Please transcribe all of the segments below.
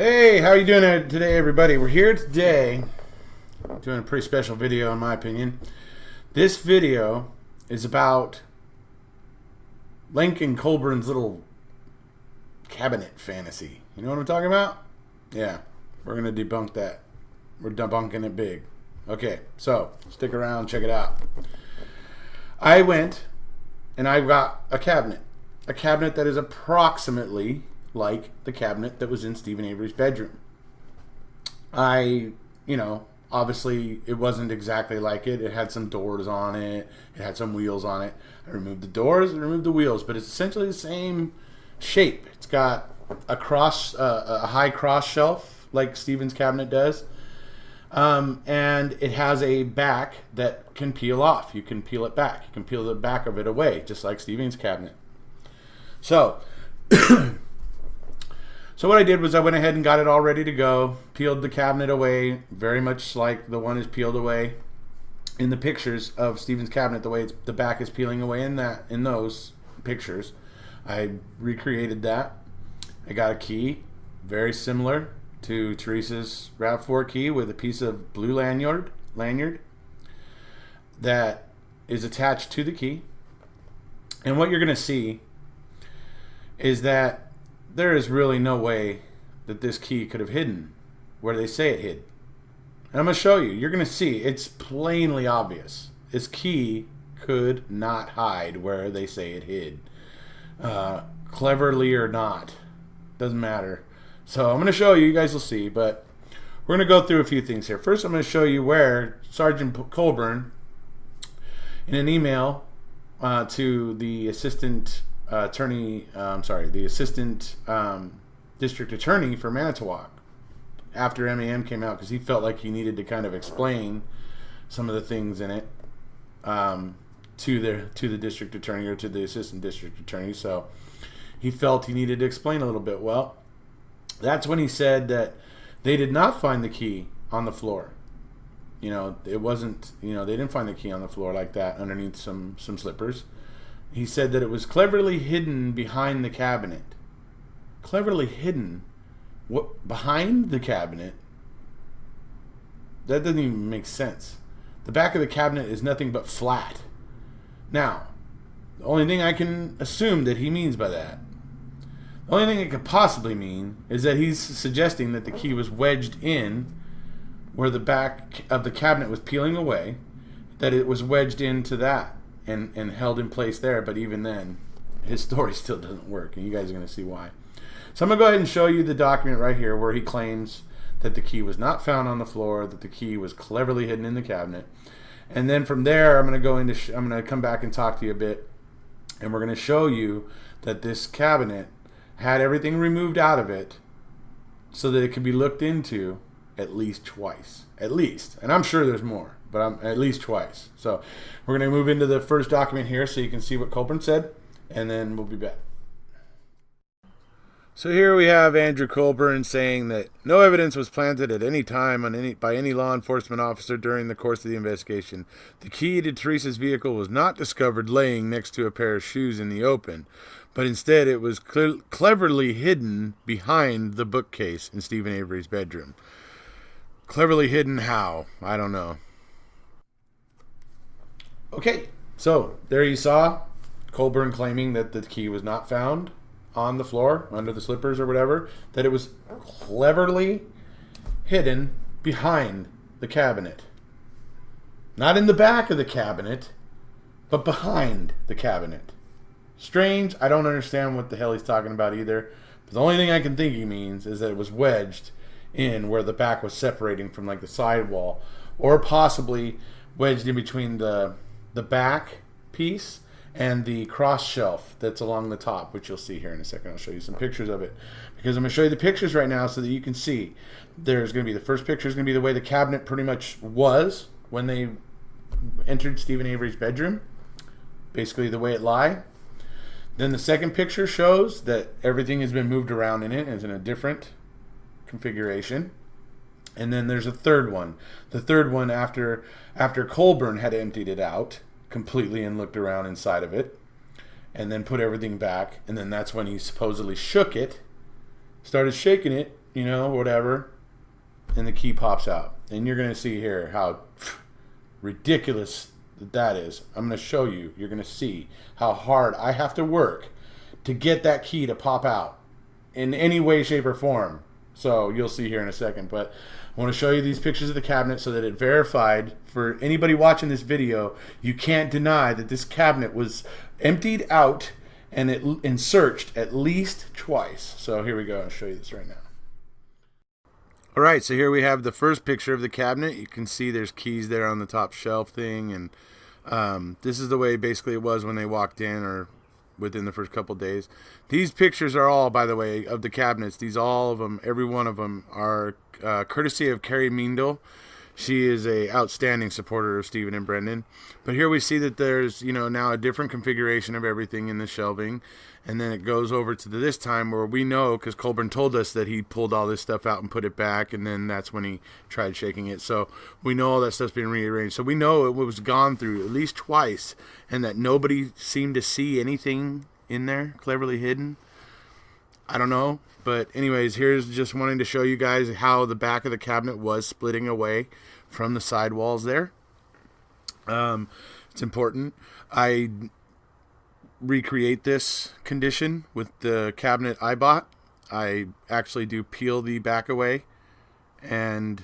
Hey, how you doing today, everybody? We're here today doing a pretty special video, in my opinion. This video is about Lincoln Colburn's little cabinet fantasy. You know what I'm talking about? Yeah, we're going to debunk that. We're debunking it big. Okay, so stick around, check it out. I went and I got a cabinet that is approximately like the cabinet that was in Stephen Avery's bedroom. Obviously it wasn't exactly like it. It had some doors on it. It had some wheels on it. I removed the doors and removed the wheels, but it's essentially the same shape. It's got a high cross shelf like Stephen's cabinet does. And it has a back that can peel off. You can peel it back. You can peel the back of it away, just like Stephen's cabinet. So, so what I did was I went ahead and got it all ready to go, peeled the cabinet away, very much like the one is peeled away in the pictures of Stephen's cabinet, the way the back is peeling away in those pictures. I recreated that. I got a key, very similar to Teresa's RAV4 key, with a piece of blue lanyard that is attached to the key. And what you're going to see is that there is really no way that this key could have hidden where they say it hid. And I'm going to show you. You're going to see. It's plainly obvious. This key could not hide where they say it hid. Cleverly or not. Doesn't matter. So I'm going to show you. You guys will see. But we're going to go through a few things here. First, I'm going to show you where Sergeant Colburn, in an email to the assistant the assistant district attorney for Manitowoc, after MAM came out, because he felt like he needed to kind of explain some of the things in it to the district attorney, or to the assistant district attorney. So he felt he needed to explain a little bit. Well, that's when he said that they did not find the key on the floor. It wasn't, they didn't find the key on the floor like that underneath some slippers. He said that it was cleverly hidden behind the cabinet. Cleverly hidden? What, behind the cabinet? That doesn't even make sense. The back of the cabinet is nothing but flat. Now, the only thing I can assume that he means by that, the only thing it could possibly mean, is that he's suggesting that the key was wedged in where the back of the cabinet was peeling away, that it was wedged into that and held in place there. But even then, his story still doesn't work, and you guys are going to see why. So I'm going to go ahead and show you the document right here where he claims that the key was not found on the floor, that the key was cleverly hidden in the cabinet. And then from there, I'm going to come back and talk to you a bit, and we're going to show you that this cabinet had everything removed out of it so that it could be looked into at least twice. At least. And I'm sure there's more, but at least twice. So we're going to move into the first document here so you can see what Colburn said, and then we'll be back. So here we have Andrew Colburn saying that no evidence was planted at any time by any law enforcement officer during the course of the investigation. The key to Teresa's vehicle was not discovered laying next to a pair of shoes in the open, but instead it was cleverly hidden behind the bookcase in Stephen Avery's bedroom. Cleverly hidden how? I don't know. Okay, so there you saw Colburn claiming that the key was not found on the floor, under the slippers or whatever, that it was cleverly hidden behind the cabinet. Not in the back of the cabinet, but behind the cabinet. Strange. I don't understand what the hell he's talking about either. But the only thing I can think he means is that it was wedged in where the back was separating from like the sidewall, or possibly wedged in between the back piece and the cross shelf that's along the top, which you'll see here in a second. I'll show you some pictures of it, because I'm going to show you the pictures right now so that you can see. There's going to be, the first picture is going to be the way the cabinet pretty much was when they entered Stephen Avery's bedroom, basically the way it lie. Then the second picture shows that everything has been moved around in it and is in a different configuration. And then there's a third one. The third one after Colburn had emptied it out completely and looked around inside of it and then put everything back, and then that's when he supposedly shook it, started shaking it, you know, whatever, and the key pops out. And you're going to see here how ridiculous that is. I'm going to show you. You're going to see how hard I have to work to get that key to pop out in any way, shape, or form. So you'll see here in a second. But I want to show you these pictures of the cabinet so that it verified for anybody watching this video. You can't deny that this cabinet was emptied out and searched at least twice. So here we go. I'll show you this right now. All right, so here we have the first picture of the cabinet. You can see there's keys there on the top shelf thing, and this is the way basically it was when they walked in, or within the first couple days. These pictures are all, by the way, of the cabinets. These, all of them, every one of them, are courtesy of Carrie Meandle. She is a outstanding supporter of Stephen and Brendan. But here we see that there's, you know, now a different configuration of everything in the shelving. And then it goes over to this time where we know, because Colburn told us that he pulled all this stuff out and put it back, and then that's when he tried shaking it. So we know all that stuff's been rearranged. So we know it was gone through at least twice, and that nobody seemed to see anything in there cleverly hidden. I don't know. But anyways, here's just wanting to show you guys how the back of the cabinet was splitting away from the side walls there. It's important. I recreate this condition with the cabinet I bought. I actually do peel the back away and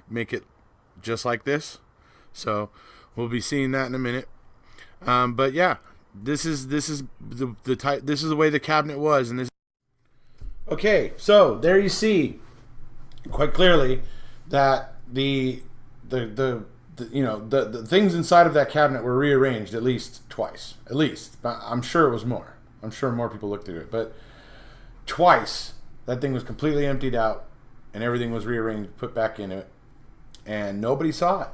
make it just like this. So we'll be seeing that in a minute. But yeah, this is the type. This is the way the cabinet was, and this. Okay, so there you see quite clearly that the things inside of that cabinet were rearranged at least twice. At least. I'm sure it was more. I'm sure more people looked through it. But twice, that thing was completely emptied out and everything was rearranged, put back in it, and nobody saw it.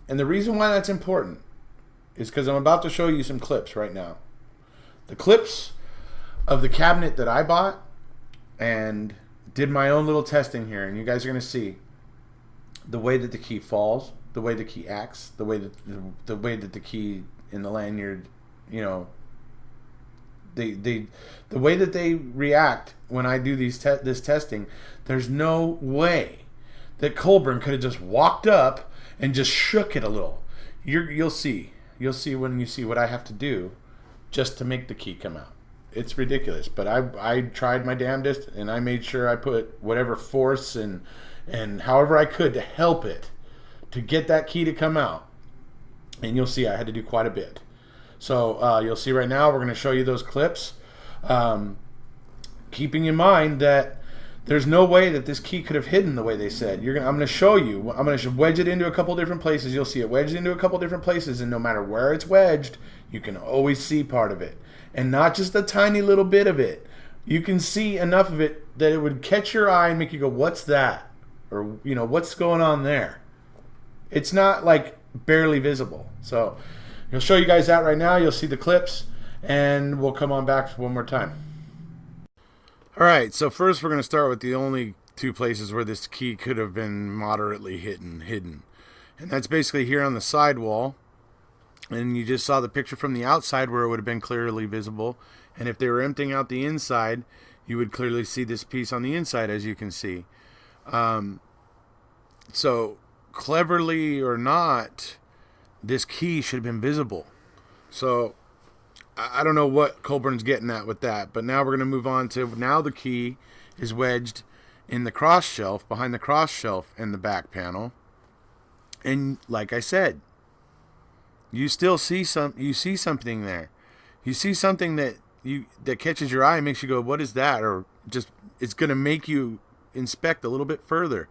And the reason why that's important is because I'm about to show you some clips right now. The clips of the cabinet that I bought and did my own little testing here, and you guys are going to see the way that the key falls, the way the key acts, the way that the key in the lanyard, you know, the way that they react when I do this testing. There's no way that Colburn could have just walked up and just shook it a little. You'll see when you see what I have to do just to make the key come out. It's ridiculous, but I tried my damnedest, and I made sure I put whatever force and however I could to help it to get that key to come out. And you'll see I had to do quite a bit. So you'll see right now we're going to show you those clips, keeping in mind that there's no way that this key could have hidden the way they said. I'm going to show you. I'm going to wedge it into a couple different places. You'll see it wedged into a couple different places, and no matter where it's wedged, you can always see part of it. And not just a tiny little bit of it. You can see enough of it that it would catch your eye and make you go, what's that? Or, you know, what's going on there? It's not like barely visible. So I'll show you guys that right now. You'll see the clips, and we'll come on back one more time. All right, so first we're going to start with the only two places where this key could have been moderately hidden. And that's basically here on the side wall. And you just saw the picture from the outside where it would have been clearly visible. And if they were emptying out the inside, you would clearly see this piece on the inside, as you can see. So cleverly or not, this key should have been visible. So I don't know what Colburn's getting at with that. But now we're going to move on to, now the key is wedged in the cross shelf, behind the cross shelf in the back panel. And like I said, you still see something there. You see something that catches your eye and makes you go, what is that? Or just, it's going to make you inspect a little bit further.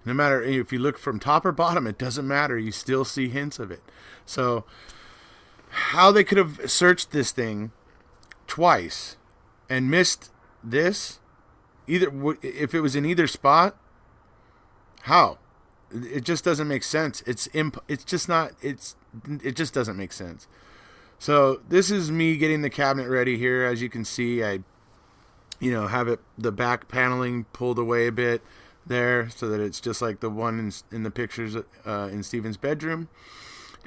No matter if you look from top or bottom, it doesn't matter. You still see hints of it. So how they could have searched this thing twice and missed this, either if it was in either spot, how? It just doesn't make sense. It just doesn't make sense. So this is me getting the cabinet ready here. As you can see, I have the back paneling pulled away a bit there so that it's just like the one in the pictures in Stephen's bedroom.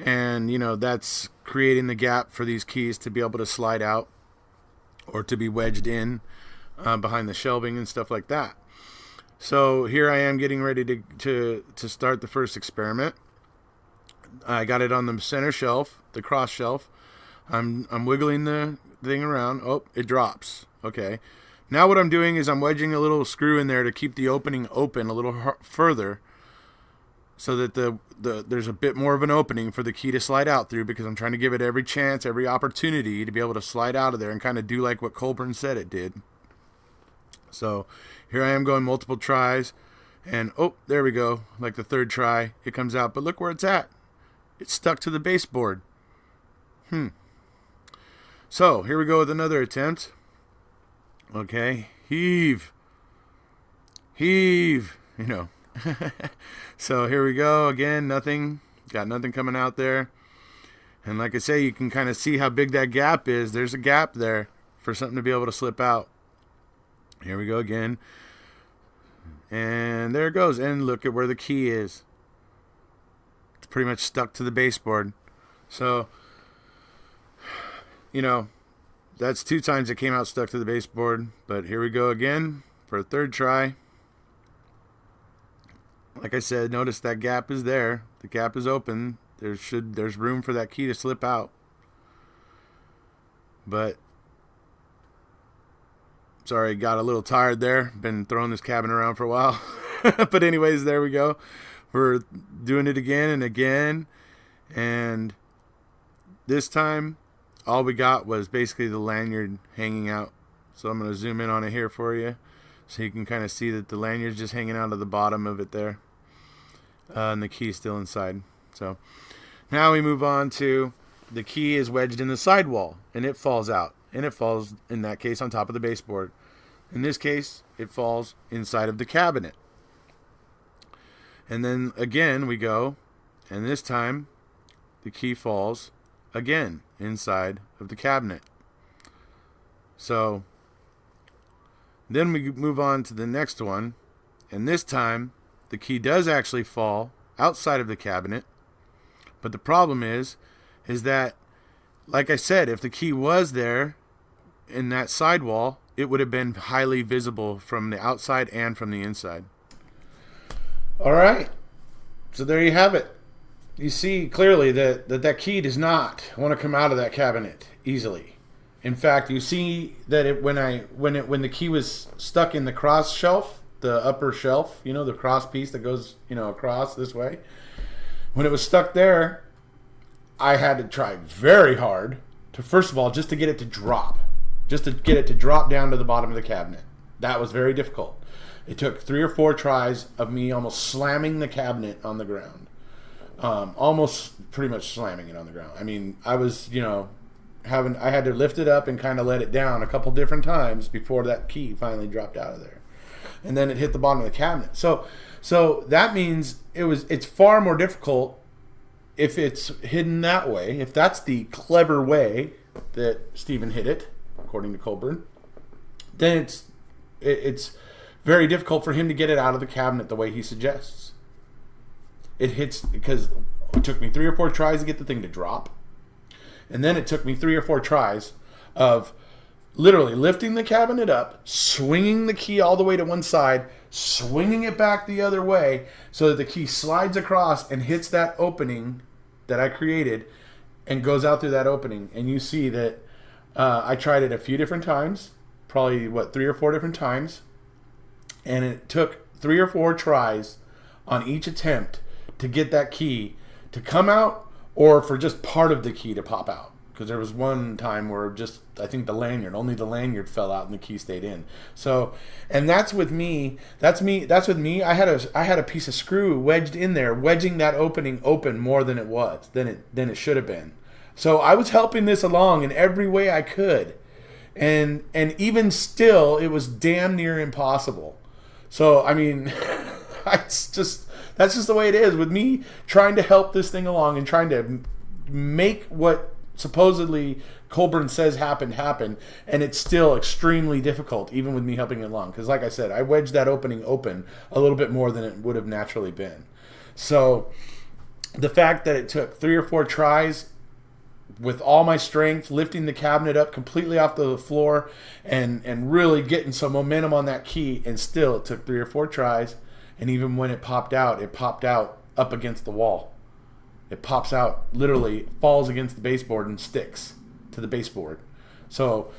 And that's creating the gap for these keys to be able to slide out or to be wedged in behind the shelving and stuff like that. So here I am getting ready to start the first experiment. I got it on the center shelf, the cross shelf. I'm wiggling the thing around. Oh, it drops. Okay. Now what I'm doing is I'm wedging a little screw in there to keep the opening open a little further, so that there's a bit more of an opening for the key to slide out through, because I'm trying to give it every chance, every opportunity to be able to slide out of there and kind of do like what Colburn said it did. So here I am going multiple tries, and oh, there we go. Like the third try, it comes out, but look where it's at. It's stuck to the baseboard. So here we go with another attempt. Okay, heave, you know. So here we go again. Nothing, got nothing coming out there. And like I say, you can kind of see how big that gap is. There's a gap there for something to be able to slip out. Here we go again. And there it goes. And look at where the key is. It's pretty much stuck to the baseboard. So, you know, that's 2 times it came out stuck to the baseboard. But here we go again for a third try. Like I said, notice that gap is there. The gap is open. There's room for that key to slip out. But sorry, got a little tired there. Been throwing this cabin around for a while. But anyways, there we go. We're doing it again and again. And this time, all we got was basically the lanyard hanging out. So I'm going to zoom in on it here for you, so you can kind of see that the lanyard's just hanging out of the bottom of it there. And the key is still inside. So now we move on to the key is wedged in the sidewall, and it falls out. And it falls, in that case, on top of the baseboard. In this case, it falls inside of the cabinet. And then again we go, and this time the key falls again inside of the cabinet. So then we move on to the next one, and this time the key does actually fall outside of the cabinet. But the problem is that, like I said, if the key was there in that sidewall, it would have been highly visible from the outside and from the inside. All right. So there you have it. You see clearly that key does not want to come out of that cabinet easily. In fact, you see that when the key was stuck in the cross shelf, the upper shelf, you know, the cross piece that goes, you know, across this way. When it was stuck there, I had to try very hard to, first of all, just to get it to drop. Just to get it to drop down to the bottom of the cabinet. That was very difficult. It took 3 or 4 tries of me almost slamming the cabinet on the ground. Almost pretty much slamming it on the ground. I mean, I was, you know, I had to lift it up and kind of let it down a couple different times before that key finally dropped out of there. And then it hit the bottom of the cabinet. So that means it's far more difficult if it's hidden that way. If that's the clever way that Stephen hid it, according to Colburn, then it's very difficult for him to get it out of the cabinet the way he suggests. It hits, because it took me 3 or 4 tries to get the thing to drop. And then it took me 3 or 4 tries of literally lifting the cabinet up, swinging the key all the way to one side, swinging it back the other way so that the key slides across and hits that opening that I created and goes out through that opening. And you see that I tried it a few different times, probably 3 or 4 different times, and it took 3 or 4 tries on each attempt to get that key to come out, or for just part of the key to pop out. Because there was one time where just, I think only the lanyard fell out and the key stayed in. So, and that's with me. That's with me. I had a piece of screw wedged in there, wedging that opening open more than it should have been. So I was helping this along in every way I could, and even still, it was damn near impossible. So I mean, that's just the way it is with me trying to help this thing along and trying to make what supposedly Colburn says happen, and it's still extremely difficult, even with me helping it along. Because like I said, I wedged that opening open a little bit more than it would have naturally been. So the fact that it took 3 or 4 tries with all my strength, lifting the cabinet up completely off the floor and really getting some momentum on that key. And still, it took 3 or 4 tries. And even when it popped out up against the wall. It pops out, literally falls against the baseboard and sticks to the baseboard. So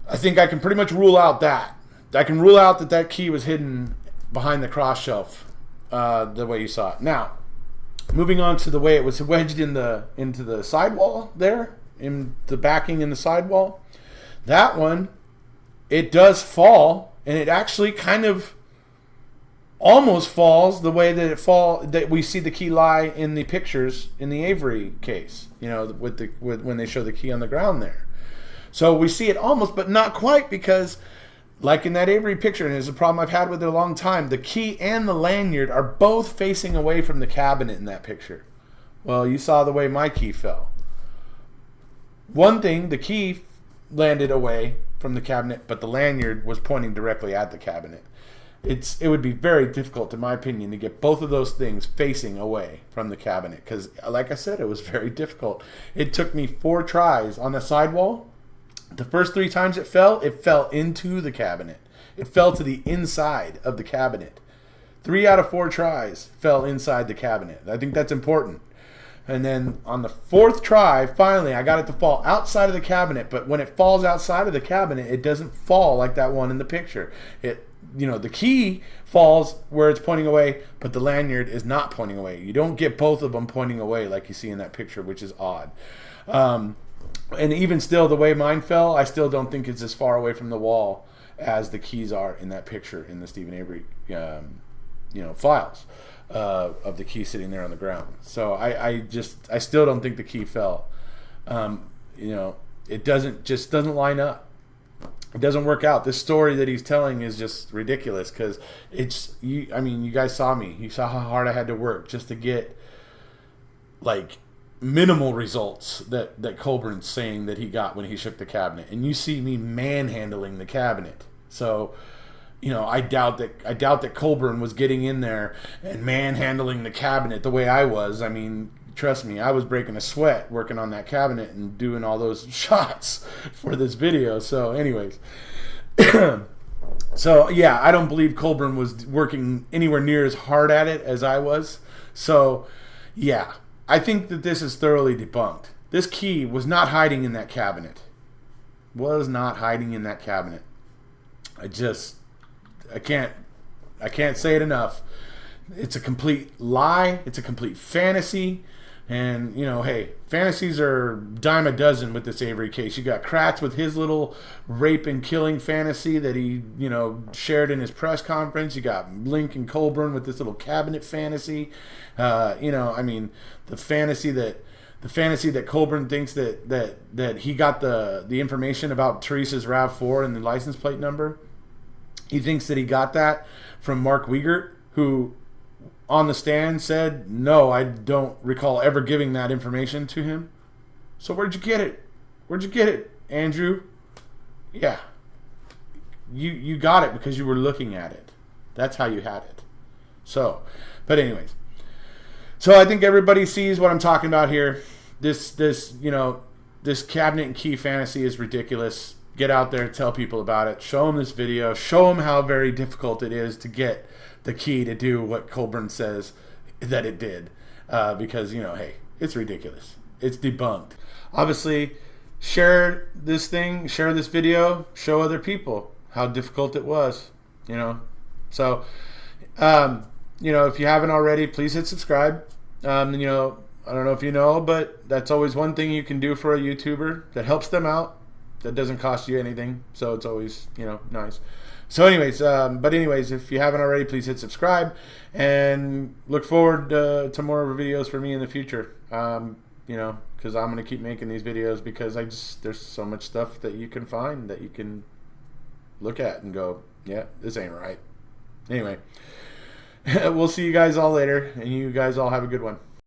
I think I can pretty much rule out that. I can rule out that key was hidden behind the cross shelf, the way you saw it. Now, moving on to the way it was wedged into the sidewall there, in the backing in the sidewall. That one, it does fall, and it actually kind of almost falls the way that we see the key lie in the pictures in the Avery case, when they show the key on the ground there. So we see it almost, but not quite, because like in that Avery picture, and it's a problem I've had with it a long time, the key and the lanyard are both facing away from the cabinet in that picture. Well, you saw the way my key fell. One thing, the key landed away from the cabinet, but the lanyard was pointing directly at the cabinet. It would be very difficult, in my opinion, to get both of those things facing away from the cabinet, because, like I said, it was very difficult. It took me 4 tries on the sidewall. The first 3 times it fell into the cabinet. It fell to the inside of the cabinet. 3 out of 4 tries fell inside the cabinet. I think that's important. And then on the 4th try, finally, I got it to fall outside of the cabinet. But when it falls outside of the cabinet, it doesn't fall like that one in the picture. The key falls where it's pointing away, but the lanyard is not pointing away. You don't get both of them pointing away like you see in that picture, which is odd. And even still, the way mine fell, I still don't think it's as far away from the wall as the keys are in that picture in the Stephen Avery, files of the key sitting there on the ground. So I still don't think the key fell. It doesn't line up. It doesn't work out. This story that he's telling is just ridiculous, because you guys saw me. You saw how hard I had to work just to get like minimal results that Colburn's saying that he got when he shook the cabinet. And you see me manhandling the cabinet. So, I doubt that Colburn was getting in there and manhandling the cabinet the way I was. I mean, trust me, I was breaking a sweat working on that cabinet and doing all those shots for this video. So anyways, so yeah, I don't believe Colburn was working anywhere near as hard at it as I was. So yeah, I think that this is thoroughly debunked. This key was not hiding in that cabinet. Was not hiding in that cabinet. I can't say it enough. It's a complete lie. It's a complete fantasy. And, hey, fantasies are dime a dozen with this Avery case. You got Kratz with his little rape and killing fantasy that he, shared in his press conference. You got Lincoln Colburn with this little cabinet fantasy. The fantasy that Colburn thinks that he got the information about Teresa's RAV4 and the license plate number. He thinks that he got that from Mark Wiegert, who on the stand said, no, I don't recall ever giving that information to him. So where'd you get it? Where'd you get it, Andrew? Yeah. You got it because you were looking at it. That's how you had it. So, but anyways. So I think everybody sees what I'm talking about here. This cabinet and key fantasy is ridiculous. Get out there, tell people about it. Show them this video. Show them how very difficult it is to get the key to do what Colburn says that it did. Because, hey, it's ridiculous. It's debunked. Obviously, share this video, show other people how difficult it was, So, if you haven't already, please hit subscribe. I don't know if you know, but that's always one thing you can do for a YouTuber that helps them out. That doesn't cost you anything, so it's always, nice. So anyways, if you haven't already, please hit subscribe, and look forward to more videos from me in the future. Because I'm going to keep making these videos, because there's so much stuff that you can find that you can look at and go, yeah, this ain't right. Anyway, we'll see you guys all later, and you guys all have a good one.